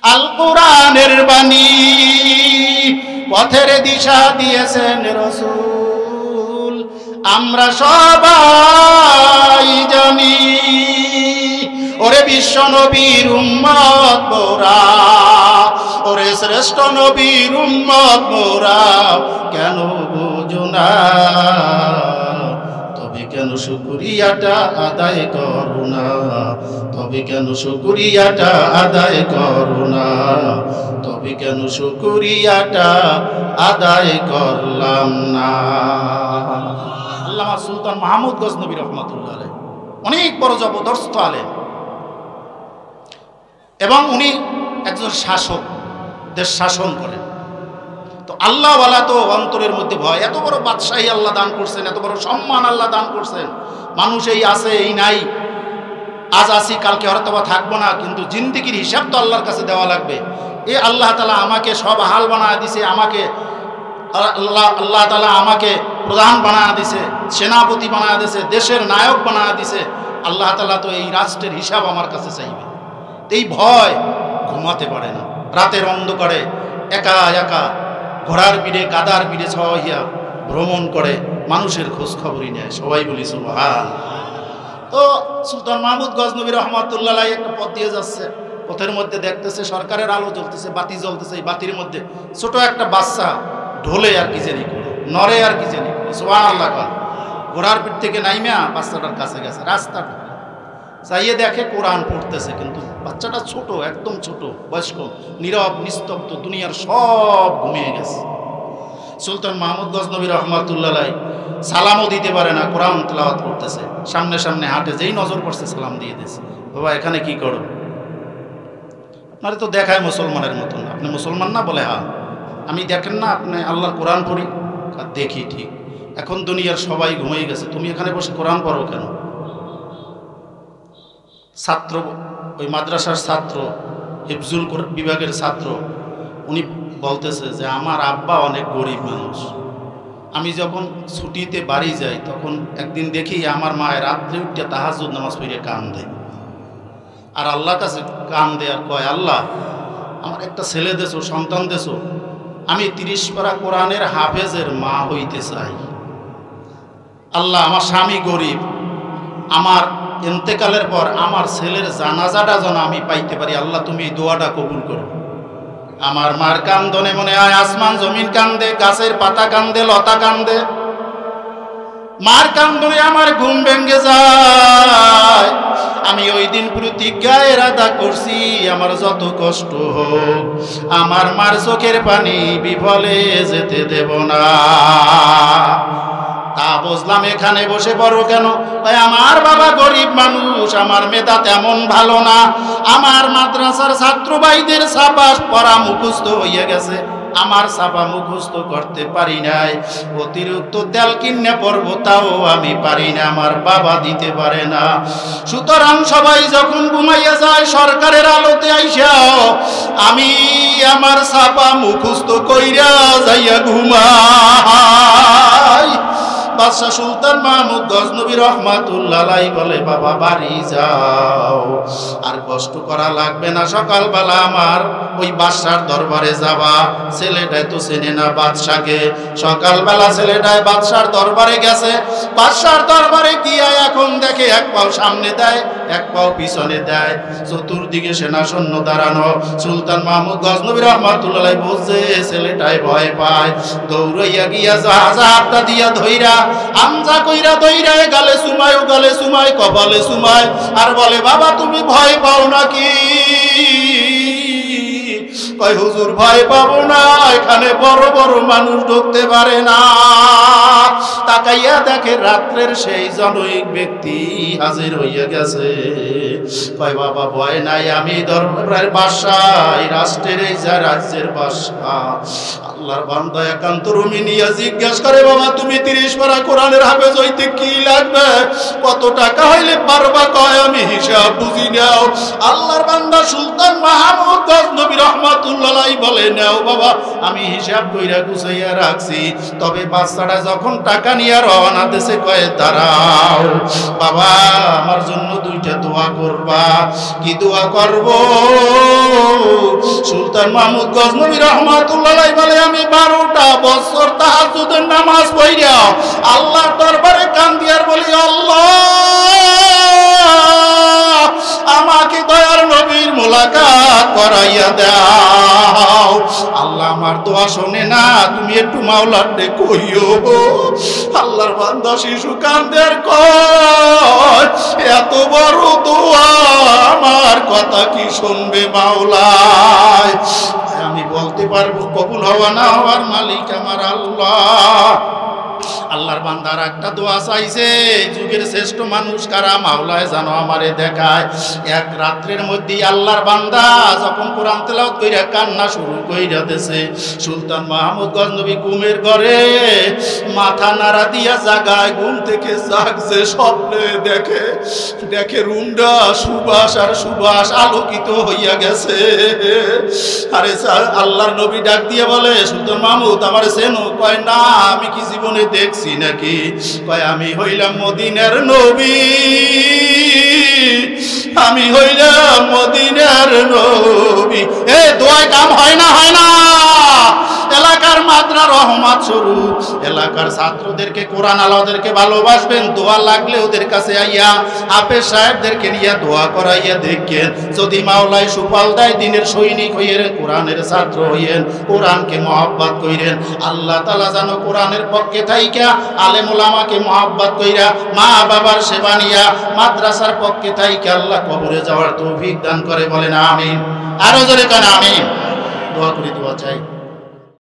আল কোরআনের বাণী পথের দিশা দিয়েছেন রাসূল আমরা সবাই জানি। ওরে বিশ্ব নবীর উম্মত মোরা, ওরে শ্রেষ্ঠ নবীর উম্মত মোরা, কেন বুঝো না? তবে কেন শুকরিয়াটা আদায় করো না? তবে কেন শুকরিয়াটা আদায় করো না? তবে কেন শুকরিয়াটা আদায় করলাম না? আল্লামা সুলতান মাহমুদ গজনবী রহমাতুল্লাহ আলাইহি অনেক বড় জবরদস্ত আলেম এবং উনি একজন শাসক, দেশ শাসন করেন। তো আল্লাহওয়ালা তো অন্তরের মধ্যে ভয়। এত বড় বাদশাহী আল্লাহ দান করছেন, এত বড় সম্মান আল্লাহ দান করছেন। মানুষ এই আছে এই নাই, আজ আসি কালকে হয়তো বা থাকবো না, কিন্তু জিন্দিগির হিসাব তো আল্লাহর কাছে দেওয়া লাগবে। এ আল্লাহ তাআলা আমাকে সব হাল বানায় দিছে, আমাকে আল্লাহ তাআলা আমাকে প্রধান বানায় দিছে, সেনাপতি বানায় দিছে, দেশের নায়ক বানায় দিছে। আল্লাহ তাআলা তো এই রাষ্ট্রের হিসাব আমার কাছে চাইবে। এই ভয় ঘুমাতে পারে না, রাতের অন্ধকারে একা একা ঘোড়ার পিঠে গাদার পিঠে ছড়াইয়া ভ্রমণ করে, মানুষের খোঁজ খবরই নেয়। সবাই বলি সুবহান। তো সুলতান মাহমুদ গজনবী রহমাতুল্লাহ আলাইহি একটা পথ দিয়ে যাচ্ছে, পথের মধ্যে দেখতেছে সরকারের আলো জ্বলতেছে, বাতি জ্বলতেছে। এই বাতির মধ্যে ছোট একটা বাচ্চা ঢোলে আর কি জানি করে, নড়ে আর কি জানি করে। সুবহানাল্লাহ। ঘোড়ার পিঠ থেকে নাইমা বাচ্চাটার কাছে গেছে, রাস্তা চাইয়ে দেখে কোরআন পড়তেছে, কিন্তু বাচ্চাটা ছোট, একদম ছোট, বয়স্ক, নীরব নিস্তব্ধ, দুনিয়ার সব ঘুমিয়ে গেছে। সুলতান মাহমুদ গজনবী রহমাতুল্লাহ আলাইহি সালামও দিতে পারে না, কোরআন তেলাওয়াত করতেছে, সামনে সামনে হাঁটে, যেই নজর পড়ছে সালাম দিয়ে দিয়েছে। বাবা এখানে কি করো? আপনারা তো দেখায় মুসলমানের মতন, আপনি মুসলমান না? বলে হ্যাঁ। আমি দেখেন না আপনি আল্লাহর কোরআন পড়ি? দেখি ঠিক। এখন দুনিয়ার সবাই ঘুমিয়ে গেছে, তুমি এখানে বসে কোরআন পড়ো কেন? ছাত্র, ওই মাদ্রাসার ছাত্র, হিফজুল বিভাগের ছাত্র, উনি বলতেছে যে আমার আব্বা অনেক গরিব মানুষ। আমি যখন ছুটিতে বাড়ি যাই তখন একদিন দেখি আমার মায়ের রাত্রে উঠে তাহাজ্জুদ নামাজ পড়ে কান দেয়, আর আল্লাহর কাছে কান দেয় আর কয়, আল্লাহ আমার একটা ছেলে দেছো, সন্তান দেছো, আমি 30 পারা কোরআনের হাফেজের মা হইতে চাই। আল্লাহ আমার স্বামী গরিব, আমার ইন্তেকালের পর আমার ছেলের জানাজাটা যেন আমি পাইতে পারি। আল্লাহ তুমি এই দোয়াটা কবুল করো। আমার মার কান্দনে মনে হয় আসমান জমিন কান্দে, গাছের পাতা কান্দে, লতা কান্দে। মার কান্দনে আমার ঘুম ভেঙে যায়। আমি ওই দিন প্রতিজ্ঞা এরাদা করছি, আমার যত কষ্ট হোক আমার মার চোখের পানি বিফলে যেতে দেব না। তা বুঝলাম এখানে বসে পড়ো কেন? ভাই আমার বাবা গরিব মানুষ, আমার মেধা তেমন ভালো না, আমার মাদ্রাসার ছাত্র ভাইদের ছাপা পড়া মুখস্থ হয়ে গেছে, আমার ছাপা মুখস্থ করতে পারি নাই। অতিরিক্ত তেল কিনে পড়বো তাও আমি পারি না, আমার বাবা দিতে পারে না। সুতরাং সবাই যখন ঘুমাইয়া যায় সরকারের আলোতে আইসাও আমি আমার ছাপা মুখস্থ কইরা যাইয়া ঘুমাই। বাদশাহ সুলতান মাহমুদ গজনবী রহমাতুল্লাহ আলাইহি বলে, বাবা বাড়ি যাও, আর কষ্ট করা লাগবে না, সকালবেলা আমার ওই বাদশার দরবারে যাবা। ছেলেটাই তো চেনে না বাদশাকে। সকালবেলা ছেলেটাই বাদশার দরবারে গেছে। বাদশার দরবারে গিয়া এখন দেখে এক পাও সামনে দেয়, এক পাও পিছনে দেয়, চতুর্দিকে সেনা সৈন্য দাঁড়ানো। সুলতান মাহমুদ গজনবী রহমাতুল্লাহ আলাইহি বুঝছে ছেলেটাই ভয় পায়, দৌড়াইয়া গিয়া হাতটা দিয়া ধইরা আমজা কইরা দইরা গালে সুমায়, গালে সুমায়, কপালে সুমায়, আর বলে, বাবা তুমি ভয় পাও নাকি? কয় হুজুর ভয় পাবো না, এখানে বড় বড় মানুষ ঢুকতে পারে না। তাকাইয়া দেখে রাত্রের সেই জনৈক ব্যক্তি হাজির হইয়া গেছে। কয় বাবা ভয় নাই, আমি দরবারের বাদশাহ, এই রাষ্ট্রের এই যা রাজ্যের বাদশাহ। আল্লাহর বান্দা একান্ত রুমি নিয়ে জিজ্ঞেস করে, বাবা তুমি 30 পারা কোরআনের হাফেজ হইতে কি লাগবে? কত টাকা হইলে পারবা? কয় আমি হিসাব বুঝি নাও। আল্লাহর বান্দা সুলতান মাহমুদ গজনবী রহমাতুল্লাহ আলাইহি বলে, নাও বাবা আমি হিসাব কইরা গুছাইয়া রাখছি। তবে বাচ্চাটা যখন টাকা নিয়ে রওনা দেশে কয়, দাঁড়াও বাবা আমার জন্য 2টা দোয়া করবা। কি দোয়া করব? সুলতান মাহমুদ গজনবী রাহমাতুল্লাহ আলাইহি বলে আমি 12টা বছর তাহাজ্জুদের নামাজ পড়িয়া আল্লাহর দরবারে কান্দি আর বলি আল্লাহ আমাকে দয়ার নবীর মুলাকাত করাইয়া দাও। আল্লাহ আমার দোয়া শোনে না, তুমি একটু মাওলার ডে কইও। আল্লাহর বান্দা শিশু কান্দে আর কয় এত বড় দোয়া আমার কথা কি শুনবে মাওলায়? আমি বলতে পারবো কবুল হওয়া না হওয়ার মালিক আমার আল্লাহ। আল্লাহর বান্দার একটা দোয়া চাইছে, যুগের শ্রেষ্ঠ মানুষ কারা মাওলায় জানো আমারে দেখায়। এক রাত্রের মধ্যে আল্লাহর বান্দা যখন কোরআন তেলাওয়াত কইরা কান্না শুরু কইরা দেছে, সুলতান মাহমুদ গজনবী ঘুমের ঘরে মাথা নাড়া দিয়া জাগায়, ঘুম থেকে জাগছে, স্বপ্নে দেখে রুমটা সুবাস আর সুবাস আলোকিত হইয়া গেছে। আরে আল্লাহর নবী ডাক দিয়ে বলে সুলতান মাহমুদ আমারে চেনো? কয় না, আমি কি জীবনে দেখছি নাকি? কয় আমি হইলাম মদিনার নবী, আমি হইলাম মদিনার নবী। এ দোয়ায় কাম হয় না, হয় না। এলাকার মাদ্রা রহমত স্বরূপ এলাকার ছাত্রদেরকে কোরআন আলাওদেরকে ভালোবাসবেন, দোয়া লাগলে ওদের কাছে আইয়া হাফেজ সাহেবদেরকে নিয়ে দোয়া করাইয়া দেখেন, যদি মাওলায় সুফল দেয় দিনের সৈনিক হইয়েন, কোরআনের ছাত্র হইয়েন, কোরআনকে মহব্বত কইরেন। আল্লাহ তাআলা যেন কোরআনের পক্ষে থাইকা আলেম ওলামাকে মহব্বত কইরা মা বাবার সেবা নিয়া মাদ্রাসার পক্ষে থাইকা আল্লাহ কবরে যাওয়ার তৌফিক দান করে। বলেন আমিন। আরো জোরে কান আমিন। দোয়া করি, দোয়া চাই।